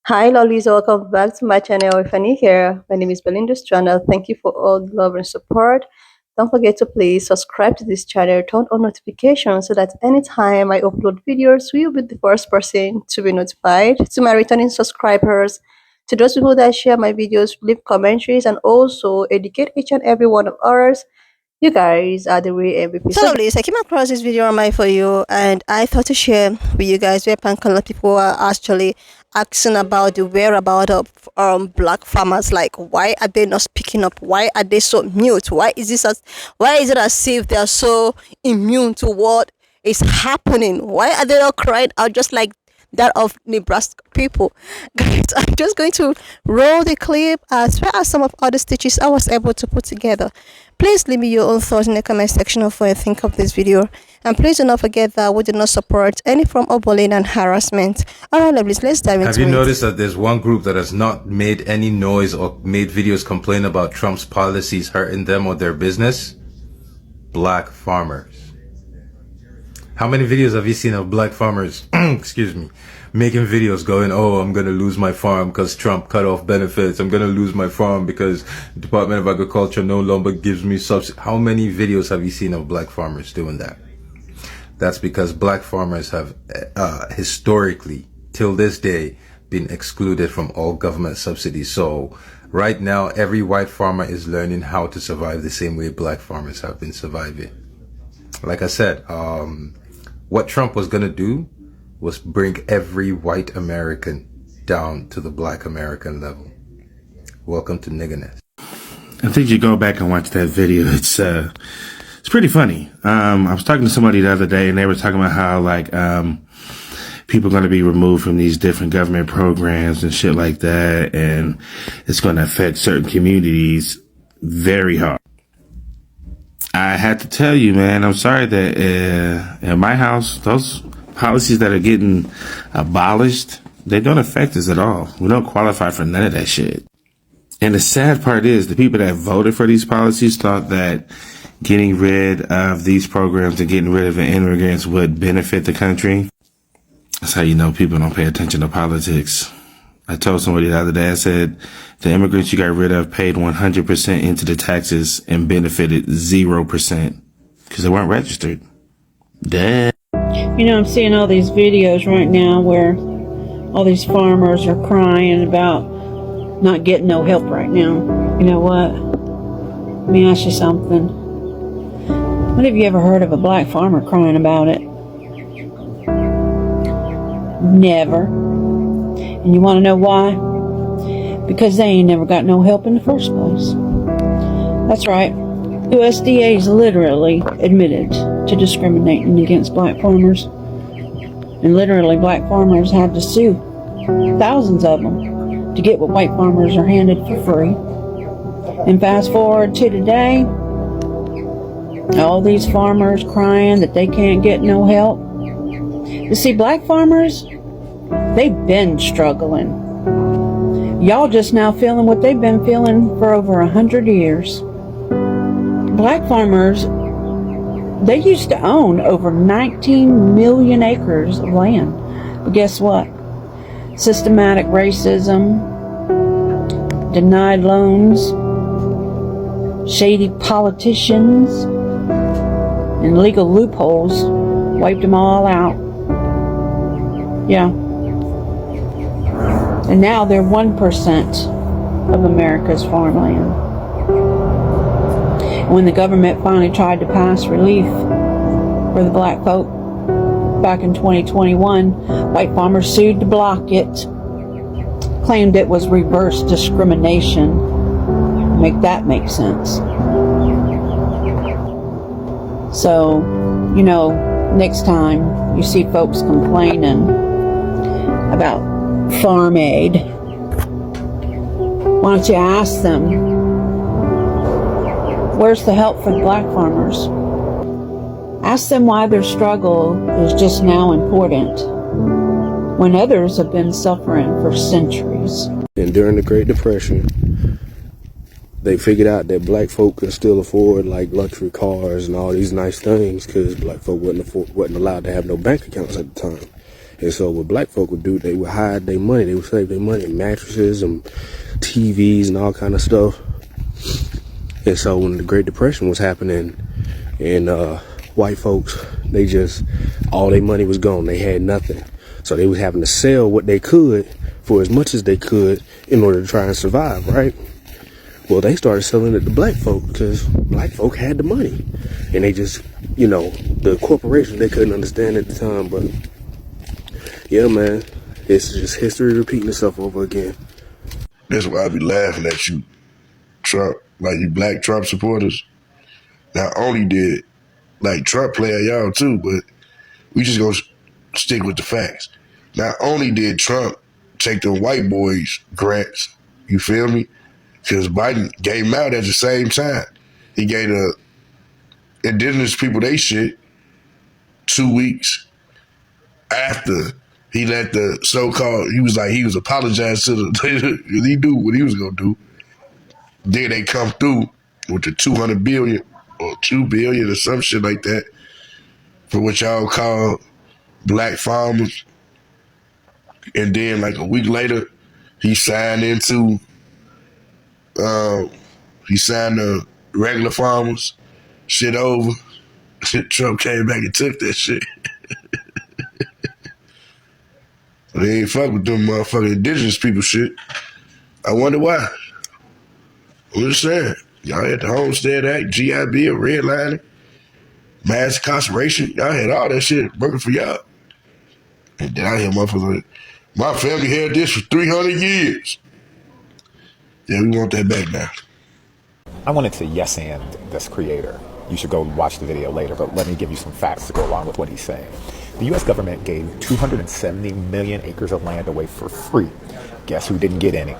Hi, lollies. Welcome back to my channel. If you're new here, my name is Belinda's channel. Thank you for all the love and support. Don't forget to please subscribe to this channel, turn on notifications so that anytime I upload videos, you'll be the first person to be notified. To my returning subscribers, to those people that share my videos, leave commentaries, and also educate each and every one of ours. You guys are the real MVP. So, lovelies, I came across this video on my For You, and I thought to share with you guys where a lot of people are actually asking about the whereabouts of black farmers. Like, why are they not speaking up? Why are they so mute? Why is it as if they are so immune to what is happening? Why are they not crying out just like that of Nebraska people? Guys, I'm just going to roll the clip as well as some of other stitches I was able to put together. Please leave me your own thoughts in the comment section of what you think of this video. And please do not forget that we do not support any form of bullying and harassment. Alright, lovelies, let's dive into it. Have you noticed that there's one group that has not made any noise or made videos complain about Trump's policies hurting them or their business? Black farmers. How many videos have you seen of black farmers, excuse me, making videos going, oh, I'm going to lose my farm because Trump cut off benefits. I'm going to lose my farm because the Department of Agriculture no longer gives me subsidy. How many videos have you seen of black farmers doing that? That's because black farmers have historically, till this day, been excluded from all government subsidies. So right now, every white farmer is learning how to survive the same way black farmers have been surviving. Like I said, what Trump was going to do was bring every white American down to the black American level. Welcome to niggerness. I think you go back and watch that video. It's pretty funny. I was talking to somebody the other day and they were talking about how people are going to be removed from these different government programs and shit like that. And it's going to affect certain communities very hard. I had to tell you, man, I'm sorry that in my house, those policies that are getting abolished, they don't affect us at all. We don't qualify for none of that shit. And the sad part is the people that voted for these policies thought that getting rid of these programs and getting rid of the immigrants would benefit the country. That's how you know people don't pay attention to politics. I told somebody the other day, I said, the immigrants you got rid of paid 100% into the taxes and benefited 0% because they weren't registered. Dad. You know, I'm seeing all these videos right now where all these farmers are crying about not getting no help right now. You know what? Let me ask you something. When have you ever heard of a black farmer crying about it? Never. And you want to know why? Because they ain't never got no help in the first place. That's right. USDA is literally admitted to discriminating against black farmers. And literally black farmers had to sue, thousands of them, to get what white farmers are handed for free. And fast forward to today, all these farmers crying that they can't get no help. You see, black farmers, they've been struggling. Y'all just now feeling what they've been feeling for over 100 years. Black farmers, they used to own over 19 million acres of land. But guess what? Systematic racism, denied loans, shady politicians, and legal loopholes wiped them all out. Yeah. And now they're 1% of America's farmland. When the government finally tried to pass relief for the black folk back in 2021, white farmers sued to block it, claimed it was reverse discrimination. Make that make sense. So, you know, next time you see folks complaining about farm aid, why don't you ask them, where's the help for the black farmers? Ask them why their struggle is just now important when others have been suffering for centuries. And during the Great Depression, they figured out that black folk could still afford like luxury cars and all these nice things because black folk wasn't allowed to have no bank accounts at the time. And so what black folk would do, they would hide their money. They would save their money in mattresses and TVs and all kind of stuff. And so when the Great Depression was happening, and white folks, they just, all their money was gone. They had nothing. So they was having to sell what they could for as much as they could in order to try and survive, right? Well, they started selling it to black folk because black folk had the money. And they just, you know, the corporations, they couldn't understand at the time. But yeah, man, it's just history repeating itself over again. That's why I be laughing at you, Trump, like you black Trump supporters. Not only did, like, Trump play at y'all too, but we just gonna stick with the facts. Not only did Trump take the white boys' grants, you feel me? Because Biden gave them out at the same time. He gave the indigenous people they shit 2 weeks after he let the so-called, he was apologizing to the, he knew what he was gonna do. Then they come through with the 200 billion or 2 billion or some shit like that for what y'all call black farmers. And then like a week later, he signed the regular farmers shit over. Trump came back and took that shit. They ain't fuck with them motherfucking indigenous people shit. I wonder why. I'm just saying. Y'all had the Homestead Act, GI Bill, redlining, mass incarceration. Y'all had all that shit working for y'all. And then I hear motherfuckers like, my family had this for 300 years. Yeah, we want that back now. I wanted to yes and this creator. You should go watch the video later, but let me give you some facts to go along with what he's saying. The U.S. government gave 270 million acres of land away for free. Guess who didn't get any?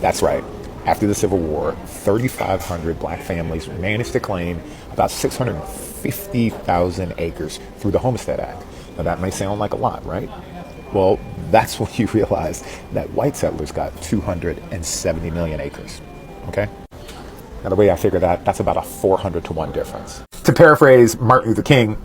That's right. After the Civil War, 3,500 black families managed to claim about 650,000 acres through the Homestead Act. Now that may sound like a lot, right? Well, that's when you realize that white settlers got 270 million acres, okay? Now the way I figure that, that's about a 400 to 1 difference. To paraphrase Martin Luther King,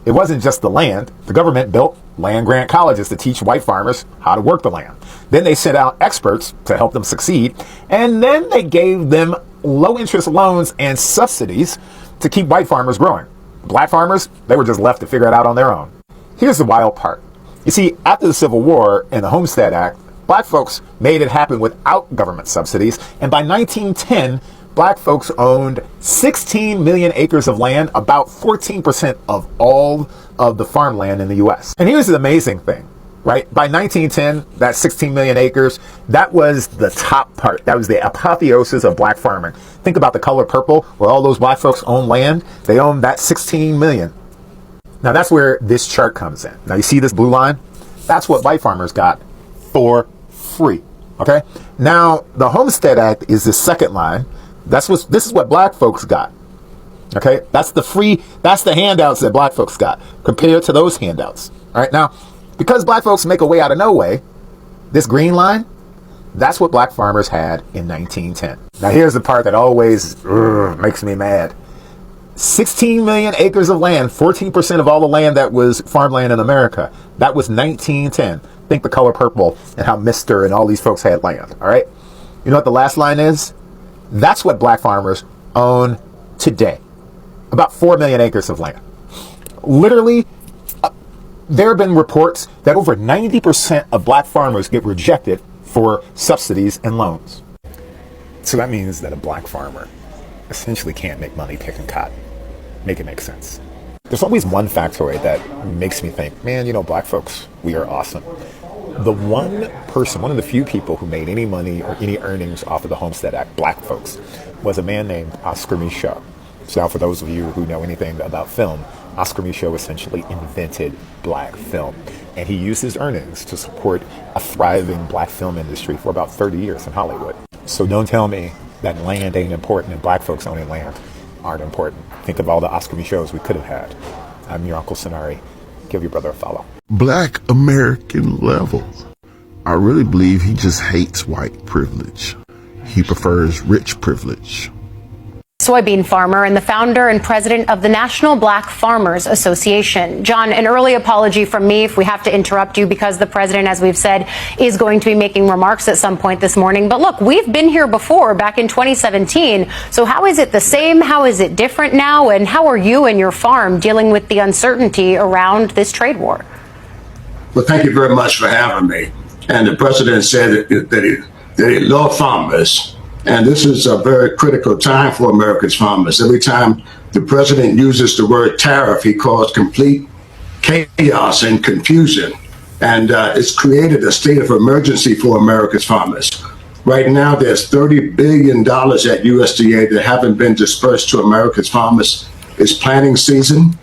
it wasn't just the land. The government built land-grant colleges to teach white farmers how to work the land. Then they sent out experts to help them succeed. And then they gave them low-interest loans and subsidies to keep white farmers growing. Black farmers, they were just left to figure it out on their own. Here's the wild part. You see, after the Civil War and the Homestead Act, black folks made it happen without government subsidies. And by 1910, black folks owned 16 million acres of land, about 14% of all of the farmland in the U.S. And here's the amazing thing, right? By 1910, that 16 million acres, that was the top part. That was the apotheosis of black farming. Think about the color purple, where all those black folks own land. They own that 16 million. Now that's where this chart comes in. Now you see this blue line? That's what white farmers got for free, okay? Now the Homestead Act is the second line. This is what black folks got. Okay? That's the handouts that black folks got compared to those handouts. All right? Now, because black folks make a way out of no way, this green line, that's what black farmers had in 1910. Now, here's the part that always makes me mad. 16 million acres of land, 14% of all the land that was farmland in America. That was 1910. Think the color purple and how Mr. and all these folks had land. All right? You know what the last line is? That's what black farmers own today. About 4 million acres of land. Literally, there have been reports that over 90% of black farmers get rejected for subsidies and loans. So that means that a black farmer essentially can't make money picking cotton. Make it make sense. There's always one factoid that makes me think, man, you know, black folks, we are awesome. The one person, one of the few people who made any money or any earnings off of the Homestead Act, black folks, was a man named Oscar Micheaux. So now for those of you who know anything about film, Oscar Micheaux essentially invented black film. And he used his earnings to support a thriving black film industry for about 30 years in Hollywood. So don't tell me that land ain't important and black folks owning land aren't important. Think of all the Oscar Micheaux we could have had. I'm your Uncle Sonari. Give your brother a follow. Black American level. I really believe he just hates white privilege. He prefers rich privilege. soybean farmer and the founder and president of the National Black Farmers Association. John, an early apology from me if we have to interrupt you, because the president, as we've said, is going to be making remarks at some point this morning. But look, we've been here before, back in 2017. So how is it the same? How is it different now? And how are you and your farm dealing with the uncertainty around this trade war? Well, thank you very much for having me. And the president said that he loved farmers. And this is a very critical time for America's farmers. Every time the president uses the word tariff, he caused complete chaos and confusion. And it's created a state of emergency for America's farmers. Right now, there's $30 billion at USDA that haven't been dispersed to America's farmers. It's planting season.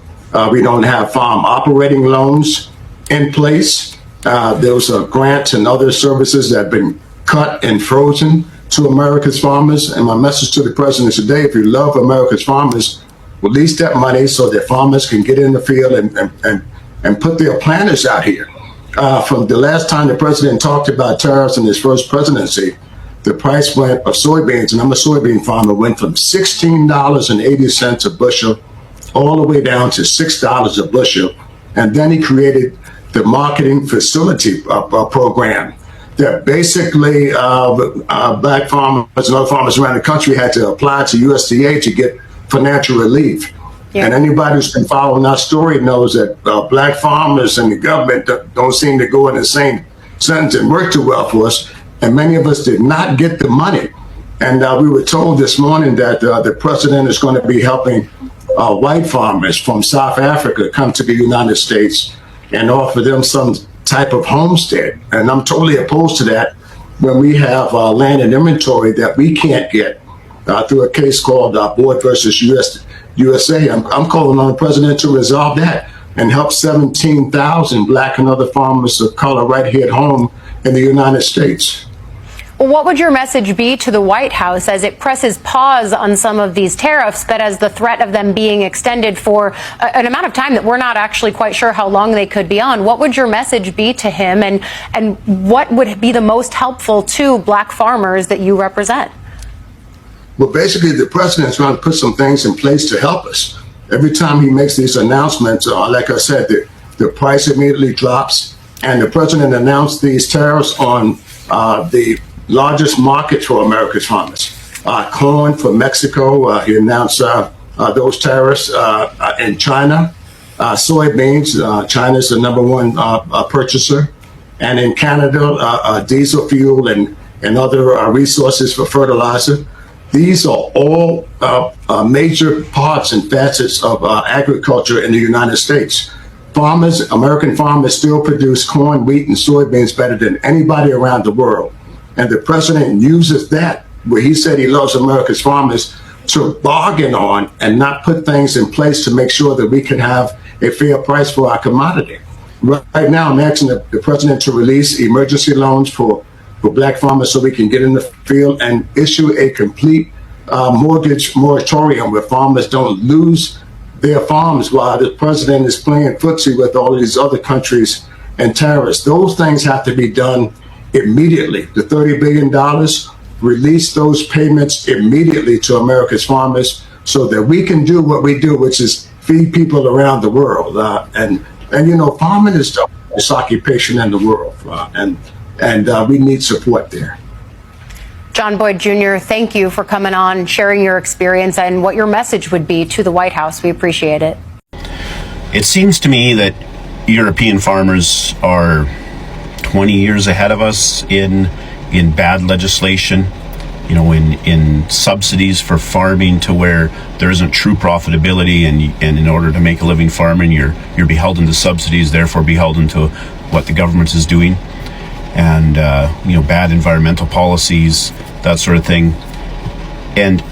We don't have farm operating loans in place. Those are grants and other services that have been cut and frozen to America's farmers. And my message to the president today, if you love America's farmers, release that money so that farmers can get in the field and put their planters out here. From the last time the president talked about tariffs in his first presidency, the price went of soybeans, and I'm a soybean farmer, went from $16.80 a bushel all the way down to $6 a bushel. And then he created the marketing facility program that basically black farmers and other farmers around the country had to apply to USDA to get financial relief. Yeah. And anybody who's been following our story knows that black farmers and the government don't seem to go in the same sentence and work too well for us. And many of us did not get the money. And we were told this morning that the president is going to be helping white farmers from South Africa come to the United States and offer them some type of homestead. And I'm totally opposed to that when we have land and inventory that we can't get through a case called Board versus USA. I'm calling on the president to resolve that and help 17,000 black and other farmers of color right here at home in the United States. What would your message be to the White House as it presses pause on some of these tariffs, but as the threat of them being extended for an amount of time that we're not actually quite sure how long they could be on? What would your message be to him, and what would be the most helpful to black farmers that you represent? Well, basically, the president's going to put some things in place to help us. Every time he makes these announcements, like I said, the price immediately drops. And the president announced these tariffs on the largest market for America's farmers. Corn from Mexico, he announced those tariffs in China. Soybeans, China's the number one purchaser. And in Canada, diesel fuel and other resources for fertilizer. These are all major parts and facets of agriculture in the United States. Farmers, American farmers, still produce corn, wheat, and soybeans better than anybody around the world. And the president uses that, where he said he loves America's farmers, to bargain on and not put things in place to make sure that we can have a fair price for our commodity. Right now, I'm asking the president to release emergency loans for black farmers so we can get in the field and issue a complete mortgage moratorium where farmers don't lose their farms while the president is playing footsie with all of these other countries and tariffs. Those things have to be done immediately. The $30 billion, release those payments immediately to America's farmers so that we can do what we do, which is feed people around the world. And you know, farming is the oldest occupation in the world, and we need support there. John Boyd Jr., thank you for coming on, sharing your experience and what your message would be to the White House. We appreciate it. It seems to me that European farmers are 20 years ahead of us in bad legislation, you know, in subsidies for farming, to where there isn't true profitability, and in order to make a living farming, you're beholden to subsidies, therefore beholden to what the government is doing. And you know, bad environmental policies, that sort of thing. And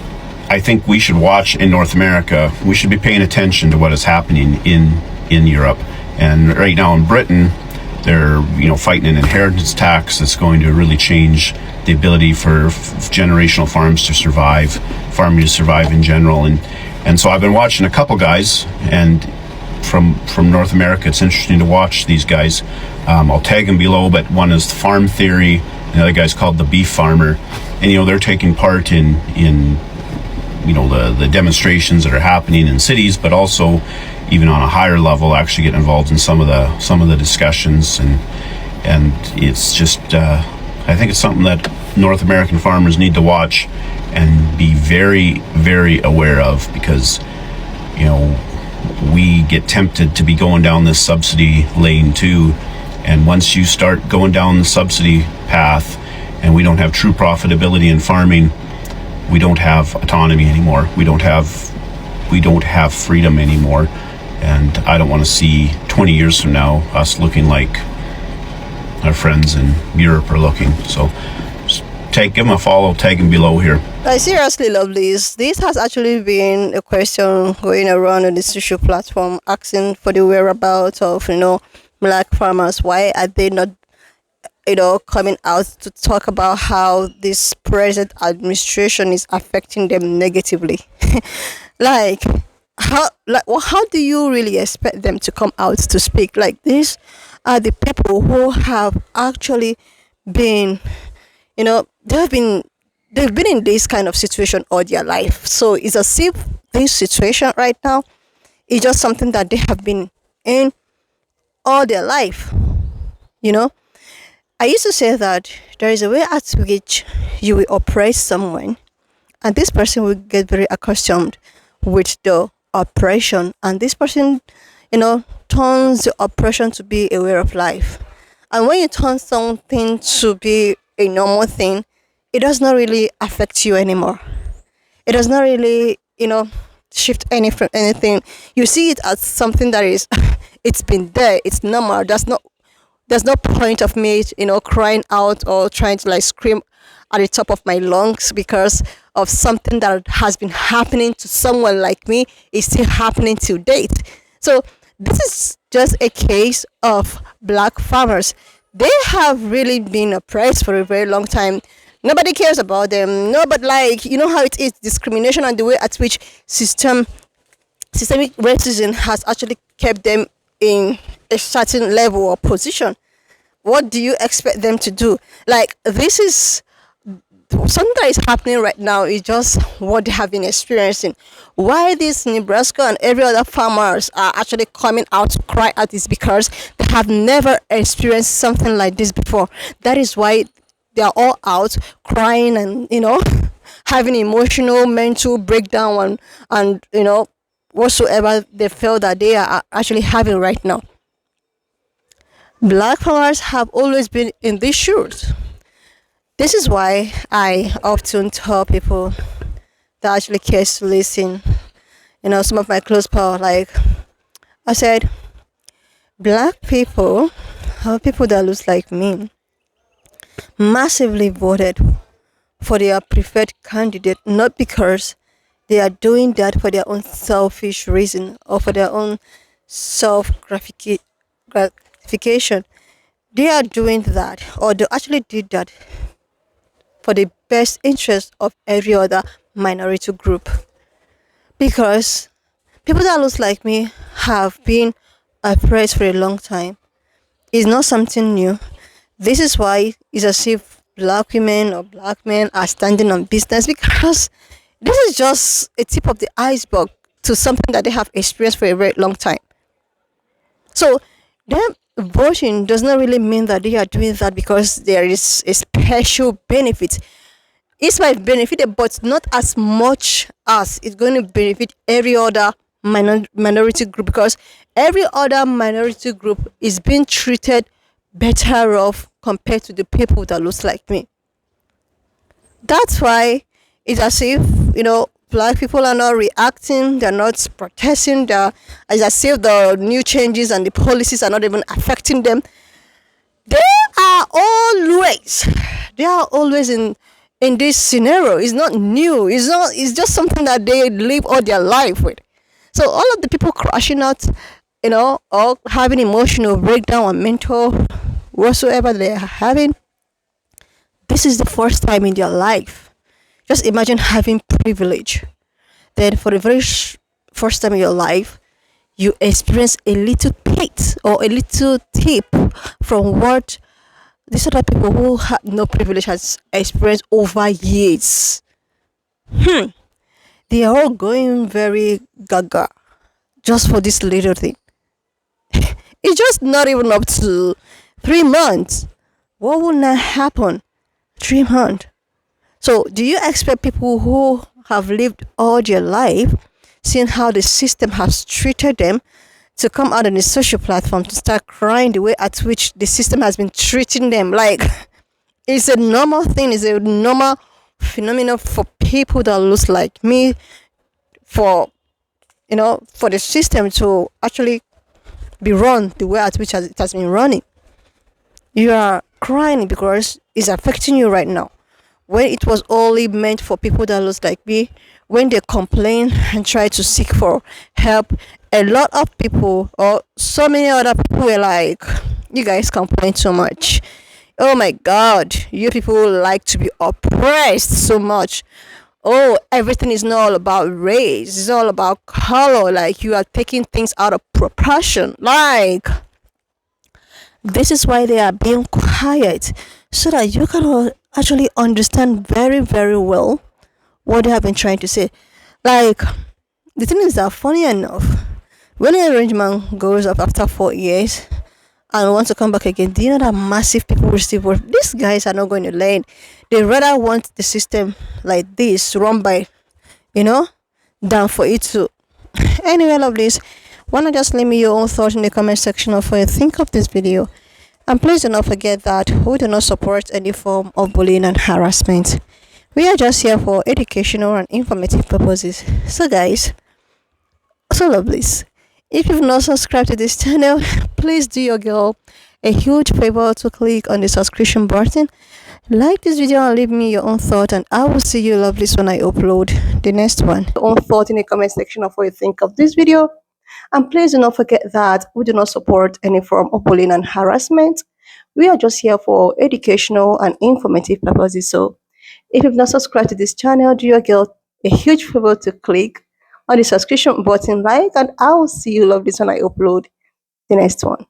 I think we should watch in North America. We should be paying attention to what is happening in Europe. And right now in Britain, they're fighting an inheritance tax that's going to really change the ability for generational farms to survive, farming to survive in general. And so I've been watching a couple guys, and from North America, it's interesting to watch these guys. I'll tag them below, but one is Farm Theory, and the other guy's called The Beef Farmer. And they're taking part in the demonstrations that are happening in cities, but also even on a higher level, actually get involved in some of the discussions, and it's just I think it's something that North American farmers need to watch and be very, very aware of, because we get tempted to be going down this subsidy lane too, and once you start going down the subsidy path and we don't have true profitability in farming, we don't have autonomy anymore. We don't have freedom anymore. And I don't want to see 20 years from now us looking like our friends in Europe are looking. So just give them a follow, tag them below here. I seriously love this. This has actually been a question going around on the social platform, asking for the whereabouts of black farmers. Why are they not coming out to talk about how this present administration is affecting them negatively? like how do you really expect them to come out to speak? Like, these are the people who have actually been they've been in this kind of situation all their life. So it's as if this situation right now is just something that they have been in all their life. I used to say that there is a way at which you will oppress someone, and this person will get very accustomed with the oppression, and this person, turns the oppression to be a way of life. And when you turn something to be a normal thing, it does not really affect you anymore. It does not really, shift anything. You see it as something that is, it's been there, it's normal. There's no point of me, crying out or trying to scream at the top of my lungs because of something that has been happening to someone like me is still happening to date. So this is just a case of black farmers. They have really been oppressed for a very long time. Nobody cares about them. No, but how it is, discrimination and the way at which systemic racism has actually kept them in a certain level or position. What do you expect them to do? This is something that is happening right now, is just what they have been experiencing. Why these Nebraska and every other farmers are actually coming out to cry out is because they have never experienced something like this before. That is why they are all out crying and having emotional, mental breakdown and whatsoever they feel that they are actually having right now. Black farmers have always been in these shoes. This is why I often tell people that actually cares to listen, some of my close pals, I said, black people, people that look like me, massively voted for their preferred candidate, not because they are doing that for their own selfish reason or for their own gratification. They are doing that, or they actually did that for the best interest of every other minority group. Because people that look like me have been oppressed for a long time. It's not something new. This is why it's as if black women or black men are standing on business, because this is just a tip of the iceberg to something that they have experienced for a very long time. So them voting does not really mean that they are doing that because there is a special benefit. It might benefit them, but not as much as it's going to benefit every other minority group, because every other minority group is being treated better off compared to the people that looks like me. That's why it's as if black people are not reacting, they're not protesting, it's as if the new changes and the policies are not even affecting them. They are always in this scenario. It's not new. It's just something that they live all their life with. So all of the people crashing out, or having emotional breakdown or mental whatsoever they are having, this is the first time in their life. Just imagine having privilege. Then for the very first time in your life, you experience a little bit or a little tip from what these other people who have no privilege has experienced over years. They they are all going very gaga just for this little thing. It's just not even up to 3 months. What will not happen? 3 months. So, do you expect people who have lived all their life, seeing how the system has treated them, to come out on the social platform to start crying the way at which the system has been treating them? Like, it's a normal thing, it's a normal phenomenon for people that looks like me, for for the system to actually be run the way at which it has been running. You are crying because it's affecting you right now, when it was only meant for people that looks like me. When they complain and try to seek for help, a lot of people or so many other people were like, you guys complain too much. Oh my god, you people like to be oppressed so much. Oh, everything is not all about race, it's all about color. Like, you are taking things out of proportion. Like, this is why they are being quiet, so that you can all actually understand very, very well what they have been trying to say. Like, the thing is that, funny enough, when an arrangement goes up after 4 years and want to come back again, do you know that massive people will still work? These guys are not going to learn. They rather want the system like this run by, you know, than for it to. Anyway, lovelies, why not just leave me your own thoughts in the comment section of what you think of this video. And please do not forget that we do not support any form of bullying and harassment. We are just here for educational and informative purposes. So guys, so lovelies, if you've not subscribed to this channel, please do your girl a huge favor to click on the subscription button, like this video, and leave me your own thought, and I will see you lovelies when I upload the next one. Your own thought in the comment section of what you think of this video. And please do not forget that we do not support any form of bullying and harassment. We are just here for educational and informative purposes. So if you've not subscribed to this channel, do your girl a huge favor to click on the subscription button, like, and I will see you lovelies when I upload the next one.